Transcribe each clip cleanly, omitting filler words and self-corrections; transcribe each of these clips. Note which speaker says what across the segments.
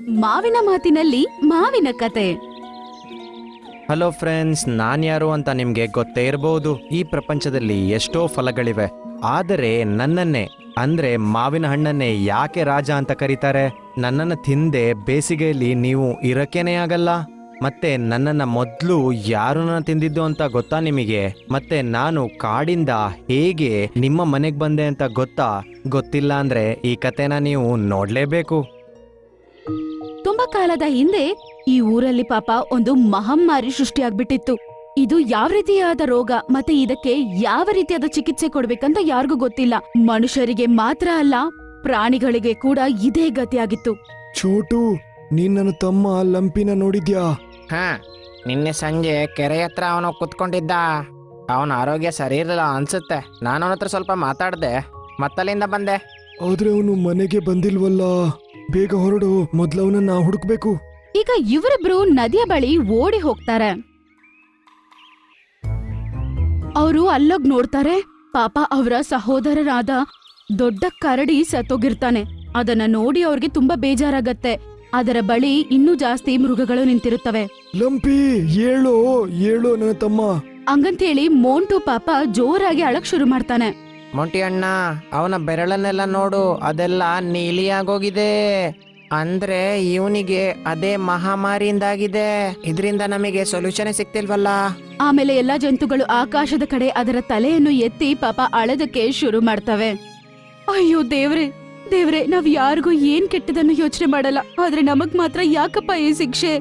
Speaker 1: ಮಾವಿನ ಮಾತಿನಲ್ಲಿ ಮಾವಿನ ಕತೆ.
Speaker 2: ಹಲೋ ಫ್ರೆಂಡ್ಸ್, ನಾನ್ಯಾರು ಅಂತ ನಿಮ್ಗೆ ಗೊತ್ತೇ ಇರಬಹುದು. ಈ ಪ್ರಪಂಚದಲ್ಲಿ ಎಷ್ಟೋ ಫಲಗಳಿವೆ, ಆದರೆ ನನ್ನನ್ನೇ ಅಂದ್ರೆ ಮಾವಿನ ಹಣ್ಣನ್ನೇ ಯಾಕೆ ರಾಜ ಅಂತ ಕರೀತಾರೆ? ನನ್ನನ್ನು ತಿಂದೆ ಬೇಸಿಗೆಯಲ್ಲಿ ನೀವು ಇರಕ್ಕೇನೆ ಆಗಲ್ಲ. ಮತ್ತೆ ನನ್ನನ್ನ ಮೊದಲು ಯಾರನ್ನ ತಿಂದಿದ್ದು ಅಂತ ಗೊತ್ತಾ ನಿಮಗೆ? ಮತ್ತೆ ನಾನು ಕಾಡಿಂದ ಹೇಗೆ ನಿಮ್ಮ ಮನೆಗೆ ಬಂದೆ ಅಂತ ಗೊತ್ತಾ? ಗೊತ್ತಿಲ್ಲ ಅಂದ್ರೆ ಈ ಕತೆನ ನೀವು ನೋಡ್ಲೇಬೇಕು.
Speaker 1: ತುಂಬಾ ಕಾಲದ ಹಿಂದೆ ಈ ಊರಲ್ಲಿ ಪಾಪ ಒಂದು ಮಹಮ್ಮಾರಿ ಸೃಷ್ಟಿಯಾಗ್ಬಿಟ್ಟಿತ್ತು. ಇದು ಯಾವ ರೀತಿಯಾದ ರೋಗ ಮತ್ತೆ ಇದಕ್ಕೆ ಯಾವ ರೀತಿಯಾದ ಚಿಕಿತ್ಸೆ ಕೊಡ್ಬೇಕಂತ ಯಾರಿಗೂ ಗೊತ್ತಿಲ್ಲ. ಮನುಷ್ಯರಿಗೆ ಮಾತ್ರ ಅಲ್ಲ, ಪ್ರಾಣಿಗಳಿಗೆ ಕೂಡ ಇದೇ ಗತಿಯಾಗಿತ್ತು.
Speaker 3: ಚೋಟು, ನೀನ್ ನನ್ನ ತಮ್ಮ ಲಂಪಿನ ನೋಡಿದ್ಯಾ?
Speaker 4: ಹಾ, ನಿನ್ನೆ ಸಂಜೆ ಕೆರೆ ಹತ್ರ ಅವನು ಕುತ್ಕೊಂಡಿದ್ದ. ಅವನ ಆರೋಗ್ಯ ಸರಿ ಇರಲಿಲ್ಲ ಅನ್ಸುತ್ತೆ. ನಾನು ಅವನ ಹತ್ರ ಸ್ವಲ್ಪ ಮಾತಾಡ್ದೆ, ಮತ್ತಲ್ಲಿಂದ ಬಂದೆ.
Speaker 3: ಆದ್ರೆ ಅವನು ಮನೆಗೆ ಬಂದಿಲ್ವಲ್ಲ. ಬೇಗ ಹೊರಡು, ಮೊದ್ಲವನನ್ನ ಹುಡುಕ್ಬೇಕು.
Speaker 1: ಈಗ ಇವರಿಬ್ರು ನದಿಯ ಬಳಿ ಓಡಿ ಹೋಗ್ತಾರೆ. ಅವರು ಅಲ್ಲೋಗ್ ನೋಡ್ತಾರೆ, ಪಾಪ ಅವರ ಸಹೋದರರಾದ ದೊಡ್ಡ ಕರಡಿ ಸತ್ತೋಗಿರ್ತಾನೆ. ಅದನ್ನ ನೋಡಿ ಅವ್ರಿಗೆ ತುಂಬಾ ಬೇಜಾರಾಗತ್ತೆ. ಅದರ ಬಳಿ ಇನ್ನೂ ಜಾಸ್ತಿ ಮೃಗಗಳು ನಿಂತಿರುತ್ತವೆ.
Speaker 3: ಲಂಪಿ, ಏಳೋ ಏಳೋ ನನ್ನ ತಮ್ಮ.
Speaker 1: ಹಂಗಂತೇಳಿ ಮೋಂಟು ಪಾಪ ಜೋರಾಗಿ ಅಳಕ್ ಶುರು ಮಾಡ್ತಾನೆ.
Speaker 4: ಮೊಂಟಿ ಅಣ್ಣ, ಅವನ ಬೆರಳನ್ನೆಲ್ಲ ನೋಡು, ಅದೆಲ್ಲ ನೀಲಿಯಾಗೋಗಿದೆ. ಅಂದ್ರೆ ಇವನಿಗೆ ಅದೇ ಮಹಾಮಾರಿಯಿಂದಾಗಿದೆ. ಇದರಿಂದ ನಮಗೆ ಸೊಲ್ಯೂಷನ್ ಸಿಕ್ತಿಲ್ವಲ್ಲ.
Speaker 1: ಆಮೇಲೆ ಎಲ್ಲಾ ಜಂತುಗಳು ಆಕಾಶದ ಕಡೆ ಅದರ ತಲೆಯನ್ನು ಎತ್ತಿ ಪಾಪ ಅಳದಕ್ಕೆ ಶುರು ಮಾಡ್ತವೆ. ಅಯ್ಯೋ ದೇವ್ರೆ, ದೇವ್ರೆ, ನಾವ್ ಯಾರಿಗೂ ಏನ್ ಕೆಟ್ಟದನ್ನು ಯೋಚನೆ ಮಾಡಲ್ಲ, ಆದ್ರೆ ನಮಗ್ ಮಾತ್ರ ಯಾಕಪ್ಪ ಈ ಶಿಕ್ಷೆ?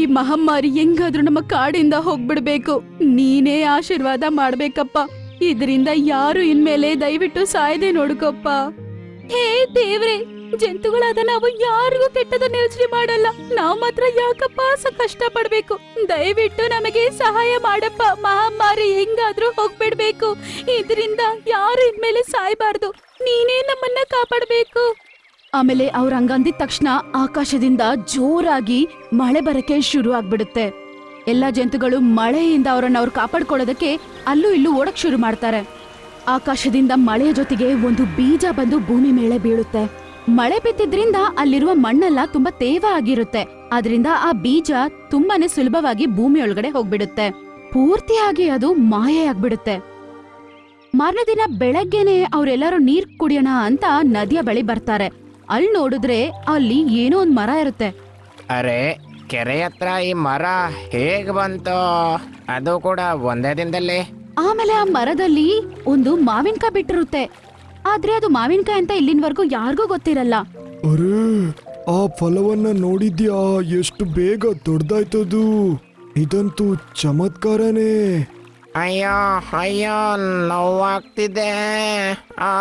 Speaker 1: ಈ ಮಹಮ್ಮಾರಿ ಹೆಂಗಾದ್ರೂ ನಮ್ಮ ಕಾಡಿಂದ ಹೋಗ್ಬಿಡ್ಬೇಕು. ನೀನೇ ಆಶೀರ್ವಾದ ಮಾಡ್ಬೇಕಪ್ಪ. ಇದರಿಂದ ಯಾರು ಇನ್ಮೇಲೆ ದಯವಿಟ್ಟು ಸಾಯದೆ ನೋಡ್ಕೊಪ್ಪ. ಹೇ ದೇವ್ರೆ, ಜಂತುಗಳಾದ ನಾವು ಯಾರಿಗೂ ಕೆಟ್ಟದನ್ನ ಯೋಚನೆ ಮಾಡಲ್ಲ, ನಾವ್ ಮಾತ್ರ ಯಾಕಪ್ಪ ಕಷ್ಟ ಪಡ್ಬೇಕು? ದಯವಿಟ್ಟು ನಮಗೆ ಸಹಾಯ ಮಾಡಪ್ಪ. ಮಹಾಮಾರಿ ಹೆಂಗಾದ್ರೂ ಹೋಗ್ಬಿಡ್ಬೇಕು. ಇದರಿಂದ ಯಾರು ಇನ್ಮೇಲೆ ಸಾಯ್ಬಾರ್ದು. ನೀನೇ ನಮ್ಮನ್ನ ಕಾಪಾಡ್ಬೇಕು. ಆಮೇಲೆ ಅವ್ರ ಹಂಗಂದಿದ ತಕ್ಷಣ ಆಕಾಶದಿಂದ ಜೋರಾಗಿ ಮಳೆ ಬರಕ್ಕೆ ಶುರು ಆಗ್ಬಿಡುತ್ತೆ. ಎಲ್ಲಾ ಜಂತುಗಳು ಮಳೆಯಿಂದ ಅವ್ರನ್ನ ಕಾಪಾಡ್ಕೊಳ್ಳೋದಕ್ಕೆ ಅಲ್ಲೂ ಇಲ್ಲೂ ಓಡಕ್ ಶುರು ಮಾಡ್ತಾರೆ. ಆಕಾಶದಿಂದ ಮಳೆಯ ಜೊತೆಗೆ ಒಂದು ಬೀಜ ಬಂದು ಭೂಮಿ ಮೇಲೆ ಬೀಳುತ್ತೆ. ಮಳೆ ಬಿದ್ದಿದ್ರಿಂದ ಅಲ್ಲಿರುವ ಮಣ್ಣೆಲ್ಲ ತುಂಬಾ ತೇವ ಆಗಿರುತ್ತೆ. ಆದ್ರಿಂದ ಆ ಬೀಜ ತುಂಬಾನೇ ಸುಲಭವಾಗಿ ಭೂಮಿ ಒಳಗಡೆ ಹೋಗ್ಬಿಡುತ್ತೆ. ಪೂರ್ತಿಯಾಗಿ ಅದು ಮಾಯ ಆಗ್ಬಿಡುತ್ತೆ. ಮಾರನೇ ದಿನ ಬೆಳಗ್ಗೆನೆ ಅವ್ರೆಲ್ಲರೂ ನೀರ್ ಕುಡಿಯೋಣ ಅಂತ ನದಿಯ ಬಳಿ ಬರ್ತಾರೆ. ಅಲ್ಲಿ ನೋಡಿದ್ರೆ ಅಲ್ಲಿ ಏನೋ ಒಂದ್ ಮರ ಇರುತ್ತೆ.
Speaker 4: ಅರೆ, ಕೆರೆ ಹತ್ರ ಈ ಮರ ಹೇಗ್ ಬಂತು? ಅದು ಕೂಡ ಒಂದೇ ದಿನದಲ್ಲಿ.
Speaker 1: ಆಮೇಲೆ ಆ ಮರದಲ್ಲಿ ಒಂದು ಮಾವಿನಕಾಯಿ ಬಿಟ್ಟಿರುತ್ತೆ. ಆದ್ರೆ ಅದು ಮಾವಿನಕಾಯಿ ಅಂತ ಇಲ್ಲಿನವರೆಗೂ ಯಾರಿಗೂ ಗೊತ್ತಿರಲ್ಲ.
Speaker 3: ಅರೆ, ಆ ಫಲವನ್ನ ನೋಡಿದ್ಯಾ? ಎಷ್ಟು ಬೇಗ ದೊಡ್ಡದಾಯ್ತದು. ಇದಂತೂ ಚಮತ್ಕಾರನೇ.
Speaker 4: ಅಯ್ಯೋ ಅಯ್ಯೋ, ನೋವಾಗ್ತಿದೆ. ಆ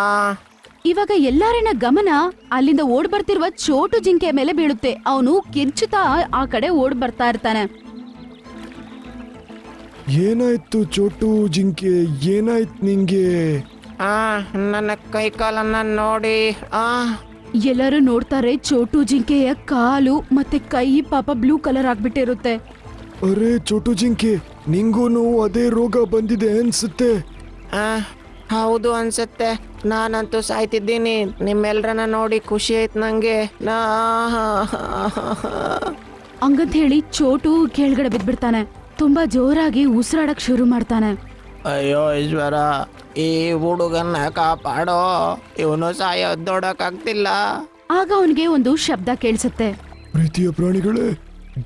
Speaker 1: ಇವಾಗ ಎಲ್ಲಾರಿನ ಗಮನ ಅಲ್ಲಿಂದ ಓಡ್ ಬರ್ತಿರುವ ಚೋಟು ಜಿಂಕೆ ಮೇಲೆ ಬೀಳುತ್ತೆ. ಅವನು ಕಿರ್ಚುತ್ತಾ ಆ ಕಡೆ ಓಡ್ ಬರ್ತಾ ಇರ್ತಾನೆ.
Speaker 3: ಏನಾಯ್ತು ಚೋಟು ಜಿಂಕೆ? ಏನಾಯ್ತು ನಿಂಗೆ?
Speaker 4: ನನ್ನ ಕೈ ಕಾಲನ್ನ ನೋಡಿ.
Speaker 1: ಎಲ್ಲರೂ ನೋಡ್ತಾರೆ, ಚೋಟು ಜಿಂಕೆಯ ಕಾಲು ಮತ್ತೆ ಕೈ ಪಾಪ ಬ್ಲೂ ಕಲರ್ ಆಗ್ಬಿಟ್ಟಿರುತ್ತೆ.
Speaker 3: ಅರೆ ಚೋಟು ಜಿಂಕೆ, ನಿಂಗೂನು ಅದೇ ರೋಗ ಬಂದಿದೆ ಅನ್ಸುತ್ತೆ.
Speaker 4: ಹೌದು ಅನ್ಸುತ್ತೆ. ನಾನಂತೂ ಸಾಯ್ತಿದ್ದೀನಿ. ನಿಮ್ಮೆಲ್ರನ್ನ ನೋಡಿ ಖುಷಿ ಆಯ್ತು ನಂಗೆ.
Speaker 1: ಹಂಗಂತ ಹೇಳಿ ಚೋಟು ಕೆಳಗಡೆ ಬಿದ್ಬಿಡ್ತಾನೆ. ತುಂಬಾ ಜೋರಾಗಿ ಉಸಿರಾಡಕ್ ಶುರು ಮಾಡ್ತಾನೆ.
Speaker 4: ಅಯ್ಯೋ ಈಶ್ವರ, ಈ ಹುಡುಗನ್ನ ಕಾಪಾಡೋ, ಇವನು ಸಾಯೋದ್ ನೋಡಕ್ಕಾಗ್ತಿಲ್ಲ.
Speaker 1: ಆಗ ಅವನಿಗೆ ಒಂದು ಶಬ್ದ ಕೇಳಿಸುತ್ತೆ.
Speaker 3: ಪ್ರೀತಿಯ ಪ್ರಾಣಿಗಳೇ,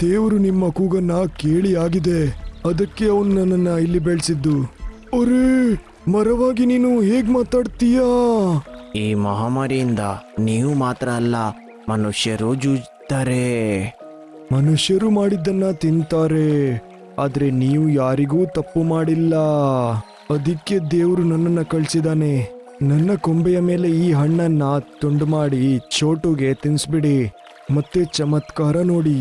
Speaker 3: ದೇವರು ನಿಮ್ಮ ಕೂಗನ್ನ ಕೇಳಿ ಆಗಿದೆ. ಅದಕ್ಕೆ ಅವನು ನನ್ನನ್ನ ಇಲ್ಲಿ ಬೆಳೆಸಿದ್ದು. ಅರೆ, ಮರವಾಗಿ ನೀನು ಹೇಗ್ ಮಾತಾಡ್ತೀಯಾ?
Speaker 4: ಈ ಮಹಾಮಾರಿಯಿಂದ ನೀವು ಮಾತ್ರ ಅಲ್ಲ, ಮನುಷ್ಯರು ಜೂಜ್ತಾರೆ.
Speaker 3: ಮನುಷ್ಯರು ಮಾಡಿದ್ದನ್ನ ತಿಂತಾರೆ, ಆದ್ರೆ ನೀವು ಯಾರಿಗೂ ತಪ್ಪು ಮಾಡಿಲ್ಲ. ಅದಕ್ಕೆ ದೇವರು ನನ್ನನ್ನ ಕಳ್ಸಿದಾನೆ. ನನ್ನ ಕೊಂಬೆಯ ಮೇಲೆ ಈ ಹಣ್ಣನ್ನ ತುಂಡು ಮಾಡಿ ಚೋಟುಗೆ ತಿನ್ಸ್ಬಿಡಿ, ಮತ್ತೆ ಚಮತ್ಕಾರ ನೋಡಿ.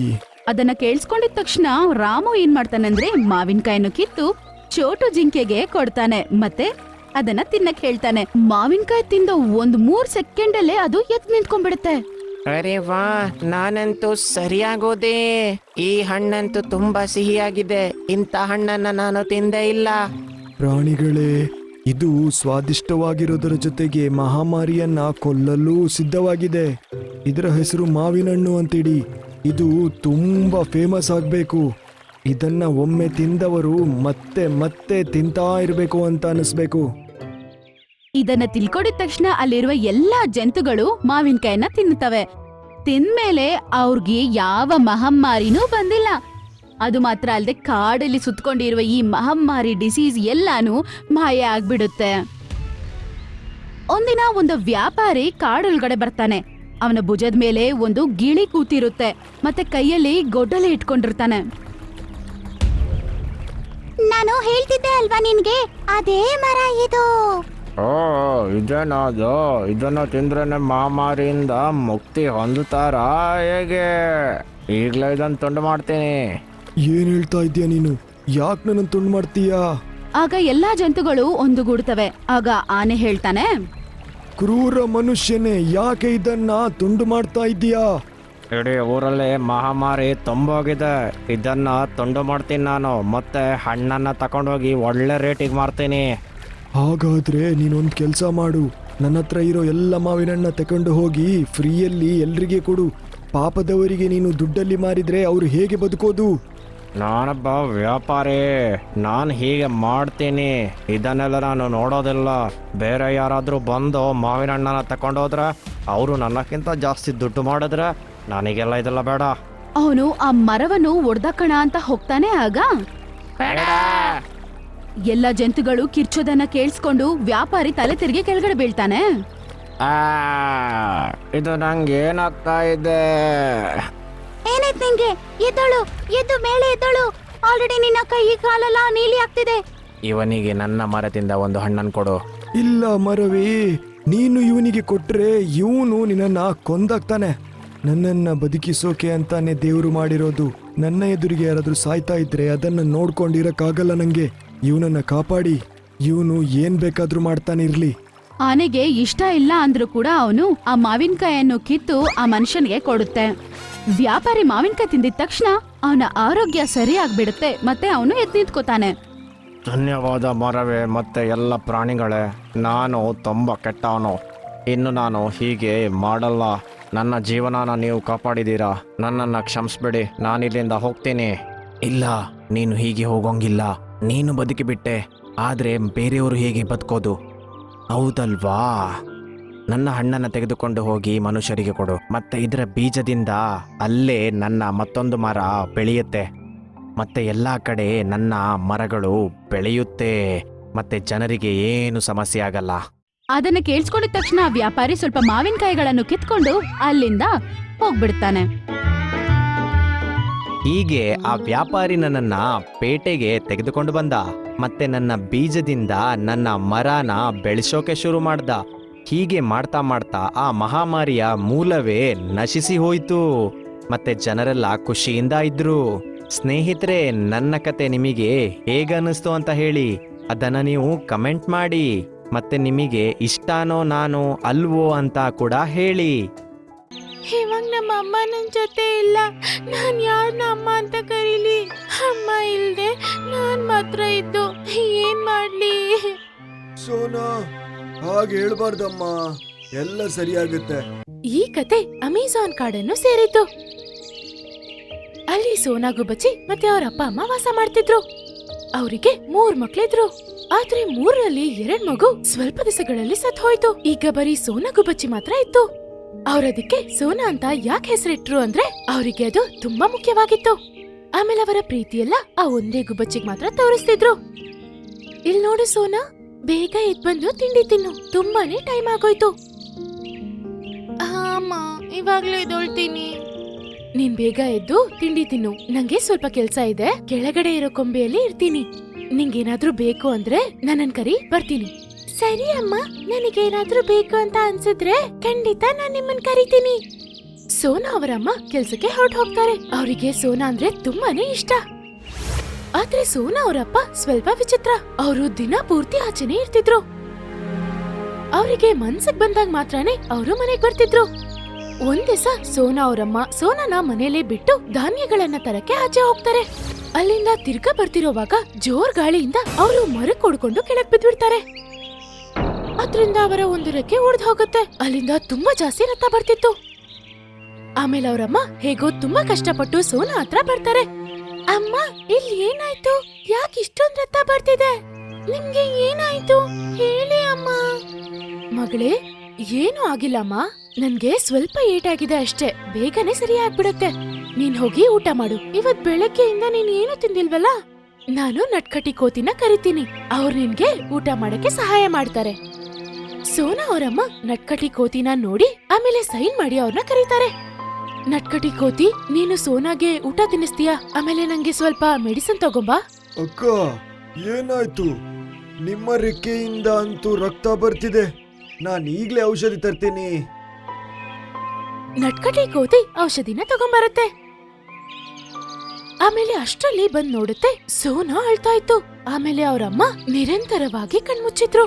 Speaker 1: ಅದನ್ನ ಕೇಳಿಸ್ಕೊಂಡಿದ ತಕ್ಷಣ ರಾಮು ಏನ್ ಮಾಡ್ತಾನಂದ್ರೆ ಮಾವಿನಕಾಯಿನ ಕಿತ್ತು ಚೋಟು ಜಿಂಕೆಗೆ ಕೊಡ್ತಾನೆ. ಮತ್ತೆ ಅದನ್ನ ತಿನ್ನಕ್ ಹೇಳ್ತಾನೆ. ಮಾವಿನಕಾಯಿ ತಿಂದ 3 ಸೆಕೆಂಡಲ್ಲೇ ಅದು ಎದ್ದು ನಿಂತ್ಕೊಂಡ್ಬಿಡುತ್ತೆ.
Speaker 4: ಅರೆ ವಾ, ನಾನಂತೂ ಸರಿಯಾಗೋದೆ. ಈ ಹಣ್ಣಂತೂ ತುಂಬಾ ಸಿಹಿಯಾಗಿದೆ. ಇಂಥ ಹಣ್ಣನ್ನ ನಾನು ತಿಂದೇ ಇಲ್ಲ.
Speaker 3: ಪ್ರಾಣಿಗಳೇ, ಇದು ಸ್ವಾದಿಷ್ಟವಾಗಿರೋದರ ಜೊತೆಗೆ ಮಹಾಮಾರಿಯನ್ನ ಕೊಲ್ಲಲು ಸಿದ್ಧವಾಗಿದೆ. ಇದರ ಹೆಸರು ಮಾವಿನಹಣ್ಣು ಅಂತಿಡಿ. ಇದು ತುಂಬಾ ಫೇಮಸ್ ಆಗ್ಬೇಕು. ಇದನ್ನ ಒಮ್ಮೆ ತಿಂದವರು ಮತ್ತೆ ಮತ್ತೆ ತಿಂತಾ ಇರ್ಬೇಕು ಅಂತ ಅನಿಸ್ಬೇಕು.
Speaker 1: ಇದನ್ನ ತಿಳ್ಕೊಂಡಿದ ತಕ್ಷಣ ಅಲ್ಲಿರುವ ಎಲ್ಲಾ ಜಂತುಗಳು ಮಾವಿನಕಾಯನ್ನ ತಿನ್ನುತ್ತವೆ. ತಿಂದ್ಮೇಲೆ ಅವ್ರಿಗೆ ಯಾವ ಮಹಮ್ಮಾರಿನೂ ಬಂದಿಲ್ಲ. ಅದು ಮಾತ್ರ ಅಲ್ಲದೆ ಕಾಡಲ್ಲಿ ಸುತ್ಕೊಂಡಿರುವ ಈ ಮಹಮ್ಮಾರಿ ಡಿಸೀಸ್ ಎಲ್ಲಾನು ಮಾಯ ಆಗ್ಬಿಡುತ್ತೆ. ಒಂದಿನ ಒಂದು ವ್ಯಾಪಾರಿ ಕಾಡೊಳಗಡೆ ಬರ್ತಾನೆ. ಅವನ ಭುಜದ ಮೇಲೆ ಒಂದು ಗಿಳಿ ಕೂತಿರುತ್ತೆ ಮತ್ತೆ ಕೈಯಲ್ಲಿ ಗೊಡ್ಡಲೆ ಇಟ್ಕೊಂಡಿರ್ತಾನೆ. ನಾನು ಹೇಳ್ತಿದ್ದೆ ಅಲ್ವಾ ನಿನ್ಗೆ, ಅದೇ ಮರ ಇದು.
Speaker 4: ಓ ಇದೇನದು? ಇದನ್ನ ತಿಂದ್ರೇನೆ ಮಹಾಮಾರಿಯಿಂದ ಮುಕ್ತಿ ಹೊಂದುತ್ತಾರಾ ಹೇಗೆ? ಈಗಲೇ ಇದನ್ನು ತುಂಡು ಮಾಡ್ತೀನಿ.
Speaker 3: ಏನ್ ಹೇಳ್ತಾ ಇದ್ಯಾ ನೀನು? ಯಾಕೆ ನನ್ನ ತುಂಡು ಮಾಡ್ತೀಯಾ?
Speaker 1: ಆಗ ಎಲ್ಲಾ ಜಂತುಗಳು ಒಂದುಗೂಡ್ತವೆ. ಆಗ ಆನೆ ಹೇಳ್ತಾನೆ,
Speaker 3: ಕ್ರೂರ ಮನುಷ್ಯನೇ, ಯಾಕೆ ಇದನ್ನ ತುಂಡು ಮಾಡ್ತಾ ಇದ್ದೀಯಾ?
Speaker 4: ಇಡೀ ಊರಲ್ಲಿ ಮಹಾಮಾರಿ ತುಂಬೋಗಿದೆ. ಇದನ್ನ ತುಂಡು ಮಾಡ್ತೀನಿ ನಾನು. ಮತ್ತೆ ಹಣ್ಣನ್ನ ತಕೊಂಡೋಗಿ ಒಳ್ಳೆ ರೇಟಿಗೆ ಮಾರ್ತೀನಿ.
Speaker 3: ಹಾಗಾದ್ರೆ ನೀನೊಂದ್ ಕೆಲ್ಸ ಮಾಡು, ನನ್ನ ಹತ್ರ ಇರೋ ಎಲ್ಲ ಮಾವಿನ ಹಣ್ಣ ತಕೊಂಡು ಹೋಗಿ ಫ್ರೀಯಲ್ಲಿ ಎಲ್ರಿಗೆ ಕೊಡು. ಪಾಪದವರಿಗೆ ನೀನು ದುಡ್ಡಲ್ಲಿ ಮಾರಿದ್ರೆ ಅವ್ರು ಹೇಗೆ ಬದುಕೋದು?
Speaker 4: ನಾನೊಬ್ಬ ವ್ಯಾಪಾರಿ, ನಾನು ಹೀಗೆ ಮಾಡ್ತೀನಿ. ಇದನ್ನೆಲ್ಲ ನಾನು ನೋಡೋದಿಲ್ಲ. ಬೇರೆ ಯಾರಾದರೂ ಬಂದು ಮಾವಿನ ಹಣ್ಣನ್ನ ತಕೊಂಡೋದ್ರೆ ಅವರು ನನ್ನಕ್ಕಿಂತ ಜಾಸ್ತಿ ದುಡ್ಡು ಮಾಡಿದ್ರೆ ನನಗೆಲ್ಲ ಇದೆಲ್ಲ ಬೇಡ.
Speaker 1: ಅವನು ಆ ಮರವನ್ನು ಒಡ್ದಕಣ ಅಂತ ಹೋಗ್ತಾನೆ. ಆಗ ಎಲ್ಲ ಜಂತುಗಳು ಕಿರ್ಚೋದನ್ನ ಕೇಳಿಸ್ಕೊಂಡು ವ್ಯಾಪಾರಿ ತಲೆ ತಿರುಗಿ ಕೆಳಗಡೆ ಬೀಳ್ತಾನೆ.
Speaker 4: ಇದು ನಂಗೆ ಏನಾಗ್ತಾ ಇದೆ?
Speaker 1: ಏನಾಯ್ತು ನಿಂಗೆ? ಎದ್ದಳು, ಎದ್ದು ಮೇಲೆ ಎದ್ದಳು. ಆಲ್ರೆಡಿ ನಿನ್ನ ಕೈ ಕಾಲೆಲ್ಲ ನೀಲಿ ಆಗ್ತಿದೆ.
Speaker 4: ಇವನಿಗೆ ನನ್ನ ಮರದಿಂದ ಒಂದು ಹಣ್ಣನ್ನು ಕೊಡು.
Speaker 3: ಇಲ್ಲ ಮರವೇ, ನೀನು ಇವನಿಗೆ ಕೊಟ್ರೆ ಇವನು ನಿನ್ನನ್ನ ಕೊಂದಾಗ್ತಾನೆ. ನನ್ನನ್ನ ಬದುಕಿಸೋಕೆ ಅಂತಾನೆ ದೇವ್ರು ಮಾಡಿರೋದು. ನನ್ನ ಎದುರಿಗೆ ಯಾರಾದ್ರೂ ಸಾಯ್ತಾ ಇದ್ರೆ ಅದನ್ನ ನೋಡ್ಕೊಂಡಿರಕ್ಕಾಗಲ್ಲ ನಂಗೆ. ಇವನನ್ನ ಕಾಪಾಡಿ. ಇವನು ಏನ್ ಬೇಕಾದ್ರೂ ಮಾಡ್ತಾನೆ ಇರ್ಲಿ.
Speaker 1: ಆನೆಗೆ ಇಷ್ಟ ಇಲ್ಲ ಅಂದ್ರೂ ಕೂಡ ಅವನು ಆ ಮಾವಿನಕಾಯನ್ನು ಕಿತ್ತು ಆ ಮನುಷ್ಯನಿಗೆ ಕೊಡುತ್ತೆ. ವ್ಯಾಪಾರಿ ಮಾವಿನಕಾಯಿ ತಿಂದಿದ ತಕ್ಷಣ ಅವನ ಆರೋಗ್ಯ ಸರಿ ಆಗ್ಬಿಡುತ್ತೆ ಮತ್ತೆ ಅವನು ಎದ್ದು ನಿಂತ್ಕೋತಾನೆ.
Speaker 4: ಧನ್ಯವಾದ ಮರವೇ ಮತ್ತೆ ಎಲ್ಲ ಪ್ರಾಣಿಗಳೇ. ನಾನು ತುಂಬ ಕೆಟ್ಟವನು. ಇನ್ನು ನಾನು ಹೀಗೆ ಮಾಡಲ್ಲ. ನನ್ನ ಜೀವನನ ನೀವು ಕಾಪಾಡಿದ್ದೀರಾ. ನನ್ನನ್ನು ಕ್ಷಮಿಸ್ಬಿಡಿ. ನಾನಿಲ್ಲಿಂದ ಹೋಗ್ತೀನಿ. ಇಲ್ಲ, ನೀನು ಹೀಗೆ ಹೋಗೋಂಗಿಲ್ಲ. ನೀನು ಬದುಕಿಬಿಟ್ಟೆ, ಆದರೆ ಬೇರೆಯವರು ಹೇಗೆ ಬದುಕೋದು? ಹೌದಲ್ವಾ? ನನ್ನ ಹಣ್ಣನ್ನು ತೆಗೆದುಕೊಂಡು ಹೋಗಿ ಮನುಷ್ಯರಿಗೆ ಕೊಡು. ಮತ್ತೆ ಇದರ ಬೀಜದಿಂದ ಅಲ್ಲೇ ನನ್ನ ಮತ್ತೊಂದು ಮರ ಬೆಳೆಯುತ್ತೆ. ಮತ್ತೆ ಎಲ್ಲ ಕಡೆ ನನ್ನ ಮರಗಳು ಬೆಳೆಯುತ್ತೆ. ಮತ್ತೆ ಜನರಿಗೆ ಏನು ಸಮಸ್ಯೆ ಆಗಲ್ಲ.
Speaker 1: ಅದನ್ನ ಕೇಳಿಸ್ಕೊಂಡಿದ ತಕ್ಷಣ ಆ ವ್ಯಾಪಾರಿ ಸ್ವಲ್ಪ ಮಾವಿನಕಾಯಿಗಳನ್ನು ಕಿತ್ಕೊಂಡು ಅಲ್ಲಿಂದ ಹೋಗ್ಬಿಡ್ತಾನೆ.
Speaker 2: ಹೀಗೆ ಆ ವ್ಯಾಪಾರಿ ನನ್ನನ್ನ ಪೇಟೆಗೆ ತೆಗೆದುಕೊಂಡು ಬಂದ. ಮತ್ತೆ ನನ್ನ ಬೀಜದಿಂದ ನನ್ನ ಮರನ ಬೆಳೆಸೋಕೆ ಶುರು ಮಾಡ್ದ. ಹೀಗೆ ಮಾಡ್ತಾ ಮಾಡ್ತಾ ಆ ಮಹಾಮಾರಿಯ ಮೂಲವೇ ನಶಿಸಿ ಹೋಯ್ತು. ಮತ್ತೆ ಜನರೆಲ್ಲ ಖುಷಿಯಿಂದ ಇದ್ರು. ಸ್ನೇಹಿತರೆ, ನನ್ನ ಕತೆ ನಿಮಗೆ ಹೇಗನ್ನಿಸ್ತು ಅಂತ ಹೇಳಿ ಅದನ್ನ ನೀವು ಕಮೆಂಟ್ ಮಾಡಿ. ಮತ್ತೆ ನಿಮಗೆ ಇಷ್ಟನೋ ನಾನು ಅಲ್ವೋ ಅಂತ ಕೂಡ ಹೇಳಿ.
Speaker 5: ಇವಾಗ ನಮ್ಮ ಅಮ್ಮ ನನ್ನ ಜೊತೆ ಇಲ್ಲ. ನಾನು ಯಾರನ್ನ ಅಮ್ಮ ಅಂತ ಕರೀಲಿ? ಅಮ್ಮ ಇಲ್ದೆ ನಾನ್ ಮಾತ್ರ ಇದ್ದು ಏನ್ ಮಾಡ್ಲಿ?
Speaker 3: ಸೋನಾ, ಹಾಗೆ ಹೇಳ್ಬಾರ್ದಮ್ಮ, ಎಲ್ಲ ಸರಿಯಾಗುತ್ತೆ.
Speaker 5: ಈ ಕತೆ ಅಮೆಜಾನ್ ಕಾಡನ್ನು ಸೇರಿತ್ತು. ಅಲ್ಲಿ ಸೋನಾ ಗುಬ್ಬಚ್ಚಿ ಮತ್ತೆ ಅವ್ರ ಅಪ್ಪ ಅಮ್ಮ ವಾಸ ಮಾಡ್ತಿದ್ರು. ಅವರಿಗೆ 3 ಮಕ್ಳಿದ್ರು. ಆದ್ರೆ 3ರಲ್ಲಿ 2 ಮಗು ಸ್ವಲ್ಪ ದಿವಸಗಳಲ್ಲಿ ಸತ್ ಹೋಯ್ತು. ಈಗ ಬರೀ ಸೋನಾ ಗುಬ್ಬಚ್ಚಿ ಮಾತ್ರ ಇತ್ತು. ಅವ್ರದಕ್ಕೆ ಸೋನಾ ಅಂತ ಯಾಕೆ ಹೆಸರಿಟ್ರು ಅಂದ್ರೆ ಅವರಿಗೆ ಅದು ತುಂಬಾ ಮುಖ್ಯವಾಗಿತ್ತು. ಆಮೇಲೆ ಅವರ ಪ್ರೀತಿಯೆಲ್ಲ ಆ ಒಂದೇ ಗುಬ್ಬಚ್ಚಿಗೆ ಮಾತ್ರ ತೋರಿಸ್ತಿದ್ರು. ಇಲ್ ನೋಡು ಸೋನಾ, ಬೇಗ ಎದ್ ಬಂದು ತಿಂಡಿ ತಿನ್ನು. ತುಂಬಾನೇ ಟೈಮ್ ಆಗೋಯ್ತು. ಅಮ್ಮ, ಇವಾಗ್ಲೂ ಎದ್ದೊಳ್ತೀನಿ. ನೀನ್ ಬೇಗ ಎದ್ದು ತಿಂಡಿ ತಿನ್ನು. ನಂಗೆ ಸ್ವಲ್ಪ ಕೆಲ್ಸ ಇದೆ. ಕೆಳಗಡೆ ಇರೋ ಕೊಂಬೆಯಲ್ಲಿ ಇರ್ತೀನಿ. ನಿಂಗೇನಾದ್ರೂ ಬೇಕು ಅಂದ್ರೆ ನನ್ನನ್ ಕರಿ, ಬರ್ತೀನಿ. ಸರಿ ಅಮ್ಮ, ನನಗೇನಾದ್ರೂ ಬೇಕು ಅಂತ ಅನ್ಸಿದ್ರೆ ಖಂಡಿತ ನಾನ್ ನಿಮ್ಮನ್ ಕರಿತೀನಿ. ಸೋನಾ ಅವರಮ್ಮ ಕೆಲ್ಸಕ್ಕೆ ಹೊರಟು ಹೋಗ್ತಾರೆ. ಅವರಿಗೆ ಸೋನಾ ಅಂದ್ರೆ ತುಂಬಾನೇ ಇಷ್ಟ. ಆದ್ರೆ ಸೋನಾ ಅವರಪ್ಪ ಸ್ವಲ್ಪ ವಿಚಿತ್ರ. ಅವರು ದಿನ ಪೂರ್ತಿ ಆಚೆನೆ ಇರ್ತಿದ್ರು. ಅವರಿಗೆ ಮನ್ಸಿಗೆ ಬಂದಾಗ ಮಾತ್ರನೇ ಅವರು ಮನೆಗ್ ಬರ್ತಿದ್ರು. ಒಂದ್ ದಿವಸ ಸೋನಾ ಅವರಮ್ಮ ಸೋನಾನ ಮನೇಲೆ ಬಿಟ್ಟು ಧಾನ್ಯಗಳನ್ನ ತರಕ್ಕೆ ಆಚೆ ಹೋಗ್ತಾರೆ. ಅಲ್ಲಿಂದ ತಿರ್ಗಾ ಬರ್ತಿರೋವಾಗ ಜೋರ್ ಗಾಳಿಯಿಂದ ಅವರು ಮರಕ್ ಹೊಡ್ಕೊಂಡು ಕೆಳಗ್ ಬಿದ್ಬಿಡ್ತಾರೆ. ಅದ್ರಿಂದ ಅವರ ಒಂದು ರೆಕ್ಕೆ ಒಡೆದು ಹೋಗುತ್ತೆ. ಅಲ್ಲಿಂದ ತುಂಬಾ ಜಾಸ್ತಿ ರಕ್ತ ಬರ್ತಿತ್ತು. ಆಮೇಲೆ ಅವ್ರಮ್ಮ ಹೇಗೋ ತುಂಬಾ ಕಷ್ಟಪಟ್ಟು ಸೋನಾ ಹತ್ರ ಬರ್ತಾರೆ. ಅಮ್ಮ, ಇಲ್ಲಿ ಏನಾಯ್ತು? ಯಾಕೆ ಇಷ್ಟೊಂದ್ ರಕ್ತ ಬರ್ತಿದೆ? ನಿಮ್ಗೆ ಏನಾಯ್ತು ಹೇಳಿ ಅಮ್ಮ. ಮಗಳೇ, ಏನೂ ಆಗಿಲ್ಲಮ್ಮ, ನನ್ಗೆ ಸ್ವಲ್ಪ ಏಟಾಗಿದೆ ಅಷ್ಟೇ, ಬೇಗನೆ ಸರಿ ಆಗ್ಬಿಡುತ್ತೆ. ನೀನ್ ಹೋಗಿ ಊಟ ಮಾಡು. ಇವತ್ ಬೆಳಗ್ಗೆಯಿಂದ ನೀನ್ ಏನು ತಿಂದಿಲ್ವಲ್ಲ, ನಾನು ನಟ್ಕಟಿ ಕೋತಿನ ಕರಿತೀನಿ, ಅವ್ರು ನಿನ್ಗೆ ಊಟ ಮಾಡಕ್ಕೆ ಸಹಾಯ ಮಾಡ್ತಾರೆ. ಸೋನಾ ಅವರಮ್ಮ ನಟ್ಕಟಿ ಕೋತಿನ ನೋಡಿ ಆಮೇಲೆ ಸೈನ್ ಮಾಡಿ ಅವ್ರನ್ನ ಕರೀತಾರೆ. ನಟ್ಕಟಿ ಕೋತಿ, ನೀನು ಸೋನಾಗೆ ಊಟ ತಿನ್ನಿಸ್ತೀಯಾ? ಆಮೇಲೆ ನಂಗೆ ಸ್ವಲ್ಪ ಮೆಡಿಸಿನ್ ತಗೊಂಬಾ.
Speaker 3: ಅಕ್ಕ, ಏನಾಯ್ತು? ನಿಮ್ಮ ರೆಕ್ಕೆಯಿಂದ ಅಂತೂ ರಕ್ತ ಬರ್ತಿದೆ. ನಾನು ಈಗ್ಲೇ ಔಷಧಿ ತರ್ತೀನಿ.
Speaker 5: ನಟ್ಕಟಿ ಕೋತಿ ಔಷಧಿನ ತಗೊಂಬರತ್ತೆ. ಆಮೇಲೆ ಅಷ್ಟರಲ್ಲಿ ಬಂದ್ ನೋಡುತ್ತೆ, ಸೋನಾ ಅಳ್ತಾ ಇತ್ತು. ಆಮೇಲೆ ಅವ್ರಮ್ಮ ನಿರಂತರವಾಗಿ ಕಣ್ಮುಚ್ಚಿದ್ರು.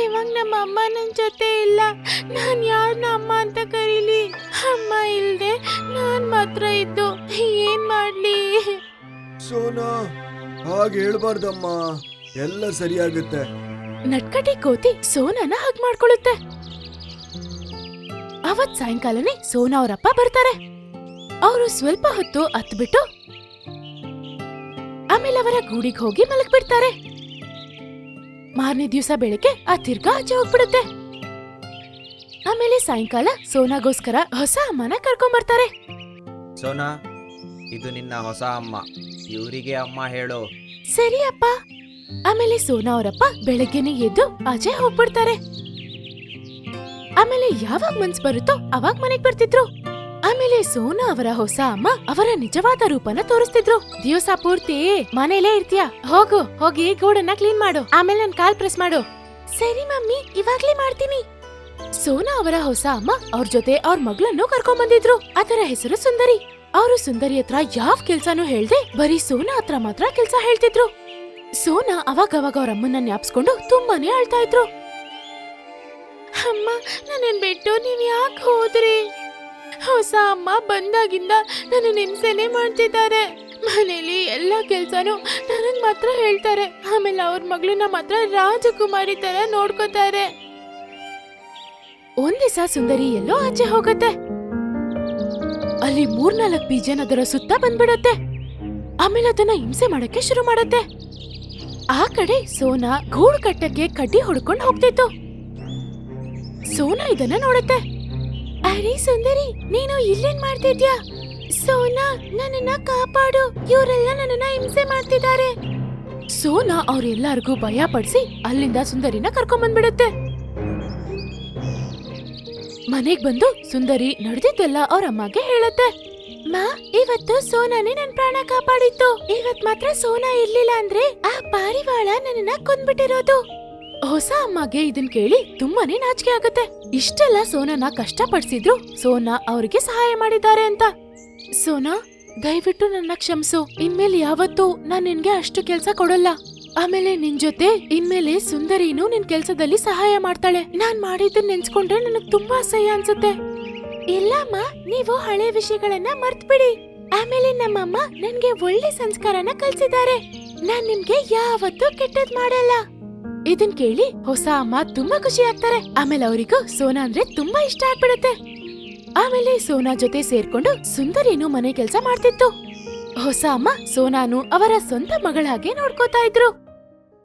Speaker 5: ಇವಾಗ ನಮ್ಮ ಅಮ್ಮ ನನ್ ಜೊತೆ ಇಲ್ಲ, ನಾನ್ ಯಾರನ್ನ ಅಮ್ಮ ಅಂತ ಕರೀಲಿ? ಅಮ್ಮ ಇಲ್ದೆ ನಾನ್ ಮಾತ್ರ ಇದ್ದು ಏನ್ ಮಾಡ್ಲಿ?
Speaker 3: ಸೋನಾ, ಹಾಗೆ ಹೇಳ್ಬಾರ್ದಮ್ಮ, ಎಲ್ಲ ಸರಿಯಾಗುತ್ತೆ.
Speaker 5: ನಟ್ಕಟಿ ಕೋತಿ ಸೋನಾನ ಹಗ್ ಮಾಡ್ಕೊಳ್ಳುತ್ತೆ. ಅವತ್ ಸಾಯಂಕಾಲನೇ ಸೋನಾ ಅವರಪ್ಪ ಬರ್ತಾರೆ. ಅವರು ಸ್ವಲ್ಪ ಹೊತ್ತು ಹತ್ಬಿಟ್ಟು ಆಮೇಲೆ ಅವರ ಗೂಡಿಗೆ ಹೋಗಿ ಮಲಗ್ ಬಿಡ್ತಾರೆ. ಮಾರನೇ ದಿವಸ ಬೆಳಗ್ಗೆ ಆ ತಿರ್ಗಾ ಆಚೆ ಹೋಗ್ಬಿಡುತ್ತೆ. ಆಮೇಲೆ ಸಾಯಂಕಾಲ ಸೋನಾಗೋಸ್ಕರ ಹೊಸ ಅಮ್ಮನ ಕರ್ಕೊಂಬರ್ತಾರೆ.
Speaker 2: ಸೋನಾ, ಇದು ನಿನ್ನ ಹೊಸ ಅಮ್ಮ, ಇವರಿಗೆ ಅಮ್ಮ ಹೇಳು.
Speaker 5: ಸರಿ ಅಪ್ಪ. ಆಮೇಲೆ ಸೋನಾ ಅವರಪ್ಪ ಬೆಳಗ್ಗೆನೆ ಎದ್ದು ಆಚೆ ಹೋಗ್ಬಿಡ್ತಾರೆ. ಆಮೇಲೆ ಯಾವಾಗ ಮನ್ಸ್ ಬರುತ್ತೋ ಅವಾಗ ಮನೆಗ್ ಬರ್ತಿದ್ರು. ಆಮೇಲೆ ಸೋನಾ ಅವರ ಹೊಸ ಅಮ್ಮ ಅವರ ನಿಜವಾದ ರೂಪನ ತೋರಿಸ್ತಿದ್ರು. ದಿವಸ ಪೂರ್ತಿ ಮನೇಲೇ ಇರ್ತೀಯ, ಹೋಗಿ ಗೋಡನ್ನ ಕ್ಲೀನ್ ಮಾಡು, ಆಮೇಲೆ ನನ್ ಕಾಲ್ ಪ್ರೆಸ್ ಮಾಡು. ಸರಿ ಮಮ್ಮಿ, ಇವಾಗ್ಲೇ ಮಾಡ್ತೀನಿ. ಸೋನಾ ಅವರ ಹೊಸ ಅಮ್ಮ ಅವ್ರ ಜೊತೆ ಅವ್ರ ಮಗಳನ್ನೂ ಕರ್ಕೊಂಡ್ ಬಂದಿದ್ರು. ಅದರ ಹೆಸರು ಸುಂದರಿ. ಅವರು ಸುಂದರಿ ಹತ್ರ ಯಾವ್ ಕೆಲ್ಸಾನು ಹೇಳ್ದೆ ಬರೀ ಸೋನಾ ಹತ್ರ ಮಾತ್ರ ಕೆಲ್ಸ ಹೇಳ್ತಿದ್ರು. ಸೋನಾ ಅವಾಗವಾಗ ಅವ್ರ ಅಮ್ಮನ್ನ ಜ್ಞಾಪಿಸ್ಕೊಂಡು ತುಂಬಾನೇ ಅಳ್ತಾ ಇದ್ರು. ಅಮ್ಮ, ನನ್ನನ್ ಬಿಟ್ಟು ನೀವ್ ಯಾಕೆ ಹೋದ್ರಿ? ಹೊಸ ಅಮ್ಮ ಬಂದಾಗಿಂದ ನನ್ನ ಹಿಂಸೆನೆ ಮಾಡ್ತಿದ್ದಾರೆ. ಮನೇಲಿ ಎಲ್ಲಾ ಕೆಲ್ಸನೂ ನನಗ್ ಮಾತ್ರ ಹೇಳ್ತಾರೆ. ಆಮೇಲೆ ಅವ್ರ ಮಗಳನ್ನ ಮಾತ್ರ ರಾಜಕುಮಾರಿ ತರ ನೋಡ್ಕೋತಾರೆ. ಒಂದ್ ದಿವಸ ಸುಂದರಿ ಎಲ್ಲೋ ಆಚೆ ಹೋಗತ್ತೆ. ಅಲ್ಲಿ 3-4 ಪಿಜನ್ ಅದರ ಸುತ್ತ ಬಂದ್ಬಿಡತ್ತೆ. ಆಮೇಲೆ ಅದನ್ನ ಹಿಂಸೆ ಮಾಡಕ್ಕೆ ಶುರು ಮಾಡತ್ತೆ. ಆ ಕಡೆ ಸೋನಾ ಗೂಡು ಕಟ್ಟಕ್ಕೆ ಕಡ್ಡಿ ಹೊಡ್ಕೊಂಡ್ ಹೋಗ್ತಿತ್ತು. ಸೋನಾ ಇದನ್ನ ನೋಡತ್ತೆ. ಅರೆ ಸುಂದರಿ, ನೀನು ಇಲ್ಲೇನ್ ಮಾಡ್ತಿದ್ಯಾ? ಸೋನಾ, ನನ್ನನ್ನ ಕಾಪಾಡು, ಇವರೆಲ್ಲ ನನ್ನನ್ನ ಹಿಂಸೆ ಮಾಡ್ತಿದ್ದಾರೆ. ಸೋನಾ ಅವ್ರೆಲ್ಲರಿಗೂ ಭಯ ಪಡಿಸಿ ಅಲ್ಲಿಂದ ಸುಂದರಿನ ಕರ್ಕೊಂಡ್ಬಂದ್ಬಿಡುತ್ತೆ. ಮನೆಗ್ ಬಂದು ಸುಂದರಿ ನಡೆದಿದ್ದೆಲ್ಲ ಅವ್ರ ಅಮ್ಮಗೆ ಹೇಳತ್ತೆ. ಮಾ, ಇವತ್ತು ಸೋನಾನೇ ನನ್ ಪ್ರಾಣ ಕಾಪಾಡಿತ್ತು. ಇವತ್ ಮಾತ್ರ ಸೋನಾ ಇರ್ಲಿಲ್ಲ ಅಂದ್ರೆ ಆ ಪಾರಿವಾಳ ನನ್ನನ್ನ ಕೊಂದ್ಬಿಟ್ಟಿರೋದು. ಹೊಸ ಅಮ್ಮಗೆ ಇದನ್ ಕೇಳಿ ತುಂಬಾನೇ ನಾಚಿಕೆ ಆಗತ್ತೆ. ಇಷ್ಟೆಲ್ಲ ಸೋನಾನ ಕಷ್ಟ ಪಡಿಸಿದ್ರು ಸೋನಾ ಅವ್ರಿಗೆ ಸಹಾಯ ಮಾಡಿದ್ದಾರೆ ಅಂತ. ಸೋನಾ, ದಯವಿಟ್ಟು ನನ್ನ ಕ್ಷಮಿಸು. ಇನ್ಮೇಲೆ ಯಾವತ್ತೂ ನಾನ್ ನಿನ್ಗೆ ಅಷ್ಟು ಕೆಲ್ಸ ಕೊಡಲ್ಲ. ಆಮೇಲೆ ನಿನ್ ಜೊತೆ ಇನ್ಮೇಲೆ ಸುಂದರಿನೂ ನಿನ್ ಕೆಲ್ಸದಲ್ಲಿ ಸಹಾಯ ಮಾಡ್ತಾಳೆ. ನಾನ್ ಮಾಡಿದ್ದನ್ ನೆನ್ಸ್ಕೊಂಡ್ರೆ ನನಗ್ ತುಂಬಾ ಅಸಹ್ಯ ಅನ್ಸುತ್ತೆ. ಇಲ್ಲಮ್ಮ, ನೀವು ಹಳೆ ವಿಷಯಗಳನ್ನ ಮರ್ತ್ಬಿಡಿ. ಆಮೇಲೆ ನಮ್ಮಮ್ಮ ನನ್ಗೆ ಒಳ್ಳೆ ಸಂಸ್ಕಾರನ ಕಲ್ಸಿದ್ದಾರೆ. ನಾನ್ ನಿಮ್ಗೆ ಯಾವತ್ತೂ ಕೆಟ್ಟದ್ ಮಾಡಲ್ಲ. ಇದನ್ ಕೇಳಿ ಹೊಸ ಅಮ್ಮ ತುಂಬಾ ಖುಷಿ ಆಗ್ತಾರೆ. ಆಮೇಲೆ ಅವರಿಗೂ ಸೋನಾ ಅಂದ್ರೆ ತುಂಬಾ ಇಷ್ಟ ಆಗ್ಬಿಡುತ್ತೆ. ಆಮೇಲೆ ಸೋನಾ ಜೊತೆ ಸೇರ್ಕೊಂಡು ಸುಂದರಿನೂ ಮನೆ ಕೆಲ್ಸ ಮಾಡ್ತಿತ್ತು. ಹೊಸ ಅಮ್ಮ ಸೋನಾನು ಅವರ ಸ್ವಂತ ಮಗಳ ಹಾಗೆ ನೋಡ್ಕೋತಾ ಇದ್ರು.